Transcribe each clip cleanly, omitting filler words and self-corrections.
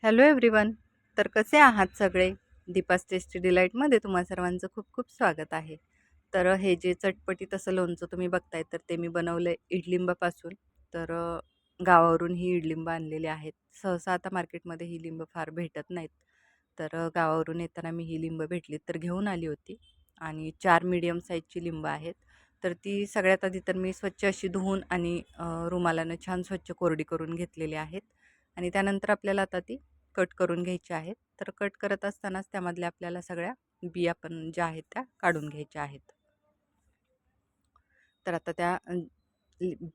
Hello everyone. तर कसे आहात सगळे? दीपास टेस्टी डिलाईटमध्ये तुम्हा सर्वांचं खूप खूप स्वागत आहे. हे जे चटपटीत असं लोणचं तुम्ही बघताय तर ते मी बनवलं आहे इडलिंबापासून. गावावरून ही इडलिंब आणलेली आहेत. सहसा आता मार्केटमध्ये ही लिंब फार भेटत नाहीत. गावावरून येताना मी ही लिंब भेटली तर घेऊन आली होती आणि 4 मीडियम साईजची लिंब आहेत. तर ती सगळ्यात आधी तर मी स्वच्छ अशी धुवून आणि रुमालानं छान स्वच्छ कोरडी करून घेतलेली आहेत. आणि त्यानंतर आपल्याला आता ती कट करून घ्यायच्या आहेत. तर कट करत असतानाच त्यामधल्या आपल्याला सगळ्या बिया पण ज्या आहेत त्या काढून घ्यायच्या आहेत. तर आता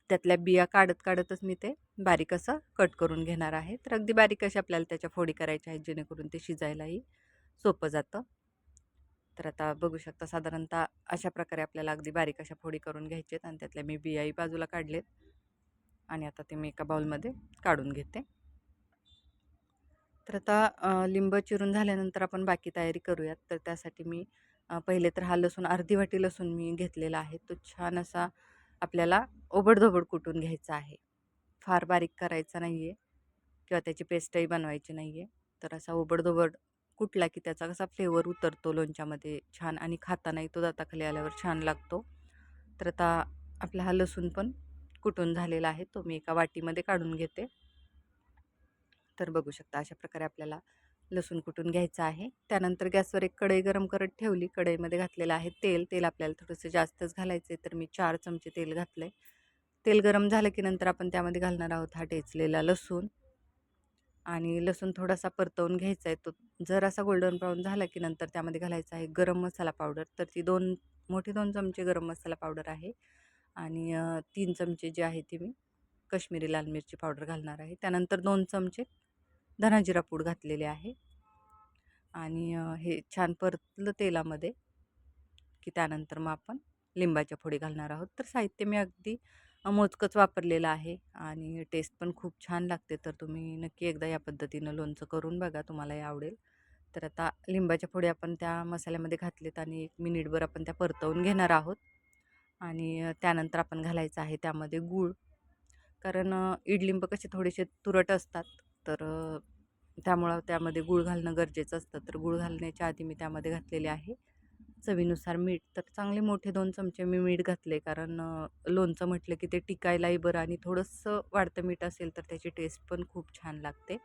त्यातल्या बिया काढत काढतच मी ते बारीक असं कट करून घेणार आहे. तर अगदी बारीक अशा आपल्याला त्याच्या फोडी करायच्या आहेत जेणेकरून ते शिजायलाही सोपं जातं. तर आता बघू शकता साधारणतः अशा प्रकारे आपल्याला अगदी बारीक अशा फोडी करून घ्यायचे आहेत आणि त्यातल्या मी बियाही बाजूला काढलेत आणि आता ते मी एका बाउलमध्ये काढून घेते. लिंब चिरून झाल्यानंतर आपण बाकी तयारी करूयात. तर त्यासाठी मी पहिले तर हा लसूण अर्धी वाटी लसूण मी घेतलेला आहे. तो छान असा आपल्याला ओबडधोबड कुटून घ्यायचा आहे. फार बारीक करायचा नाही आहे किंवा त्याची पेस्टही बनवायची नाही आहे. तर असा ओबडधोबड कुटला की त्याचा कसा फ्लेवर उतरतो लोणच्यामध्ये छान आणि खातानाही तो दाताखाली आल्यावर छान लागतो. तर आता आपला हा लसूण पण कुटून झालेला आहे. तो मी एका वाटीमध्ये काढून घेते. तर बघू शकता अशा प्रकारे आपल्याला लसूण कुटून घ्यायचं आहे. त्यानंतर गॅसवर एक कढई गरम करत ठेवली. कढईमध्ये घातलेलं आहे तेल. तेल आपल्याला थोडंसं जास्तच घालायचं आहे, तर मी 4 चमचे तेल घातलं आहे. तेल गरम झालं की नंतर आपण त्यामध्ये घालणार आहोत हा ठेचलेला लसूण आणि लसूण थोडासा परतवून घ्यायचा आहे. तो जरासा गोल्डन ब्राऊन झाला की नंतर त्यामध्ये घालायचा आहे गरम मसाला पावडर. तर ती मोठे 2 चमचे गरम मसाला पावडर आहे आणि 3 चमचे जे आहे ती मी कश्मीरी लाल मिरची पावडर घालणार आहे. त्यानंतर 2 चमचे धनाजिरा पूड घातलेले आहे आणि हे छान परतलं तेलामध्ये की त्यानंतर मग आपण लिंबाच्या फोडी घालणार आहोत. तर साहित्य मी अगदी मोजकंच वापरलेलं आहे आणि टेस्ट पण खूप छान लागते. तर तुम्ही नक्की एकदा या पद्धतीनं लोणचं करून बघा, तुम्हालाही आवडेल. तर आता लिंबाच्या फोडी आपण त्या मसाल्यामध्ये घातलेत आणि 1 मिनिटभर आपण त्या परतवून घेणार आहोत आणि त्यानंतर आपण घालायचं आहे त्यामध्ये गूळ. कारण इडलिंब कसे थोडेसे तुरट असतात. त्यामुळं त्यामध्ये गूळ घालणं गरजेचं असतं. तर गूळ घालण्याच्या आधी मी त्यामध्ये घातलेले आहे चवीनुसार मीठ. तर चांगले मोठे 2 चमचे मी मीठ घातले, कारण लोणचं म्हटलं की ते टिकायलाही बरं आणि थोडंसं वाढतं मीठ असेल तर त्याची टेस्ट पण खूप छान लागते.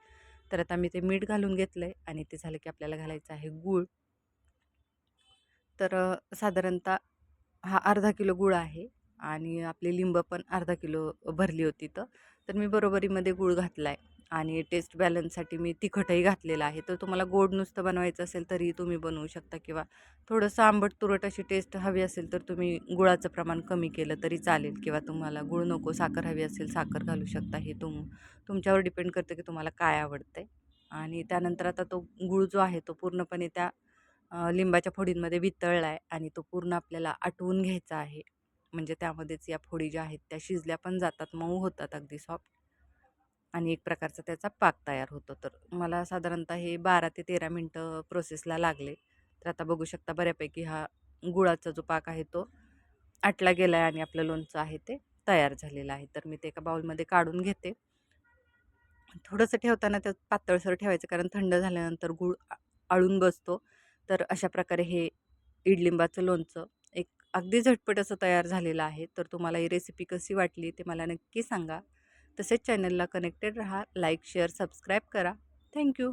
तर आता मी ते मीठ घालून घेतलं आहे आणि ते झालं की आपल्याला घालायचं आहे गूळ. साधारणतः हा अर्धा किलो गूळ आहे आणि आपली लिंब पण अर्धा किलो भरली होती. तर मी बरोबरीमध्ये गूळ घातला आहे आणि टेस्ट बॅलन्ससाठी मी तिखटही घातलेलं आहे. तर तुम्हाला गोड नुसतं बनवायचं असेल तरीही तुम्ही बनवू शकता किंवा थोडंसं आंबट तुरट अशी टेस्ट हवी असेल तर तुम्ही गुळाचं प्रमाण कमी केलं तरी चालेल किंवा तुम्हाला गूळ नको साखर हवी असेल साखर घालू शकता. हे तुमच्यावर डिपेंड करतं की तुम्हाला काय आवडतं आहे. आणि त्यानंतर आता तो गूळ जो आहे तो पूर्णपणे त्या लिंबाच्या फोडींमध्ये वितळला आहे आणि तो पूर्ण आपल्याला आटवून घ्यायचा आहे. म्हणजे त्यामध्येच या फोडी ज्या आहेत त्या शिजल्या पण जातात, मऊ होतात अगदी सॉफ्ट आणि एक प्रकारचा त्याचा पाक तयार होतो. तर मला साधारणतः हे 12 ते 13 मिनटं प्रोसेसला लागले. तर आता बघू शकता बऱ्यापैकी हा गुळाचा जो पाक आहे तो आटला गेला आहे आणि आपलं लोणचं आहे ते तयार झालेलं आहे. तर मी ते एका बाउलमध्ये काढून घेते. थोडंसं ठेवताना त्यात पातळसर ठेवायचं, कारण थंड झाल्यानंतर गूळ आळून बसतो. तर अशा प्रकारे हे इडलिंबाचं लोणचं एक अगदी झटपट असं तयार झालेलं आहे. तर तुम्हाला ही रेसिपी कशी वाटली ते मला नक्की सांगा. तसेच चॅनलला कनेक्टेड राहा. लाईक, शेअर, सबस्क्राईब करा. थँक्यू.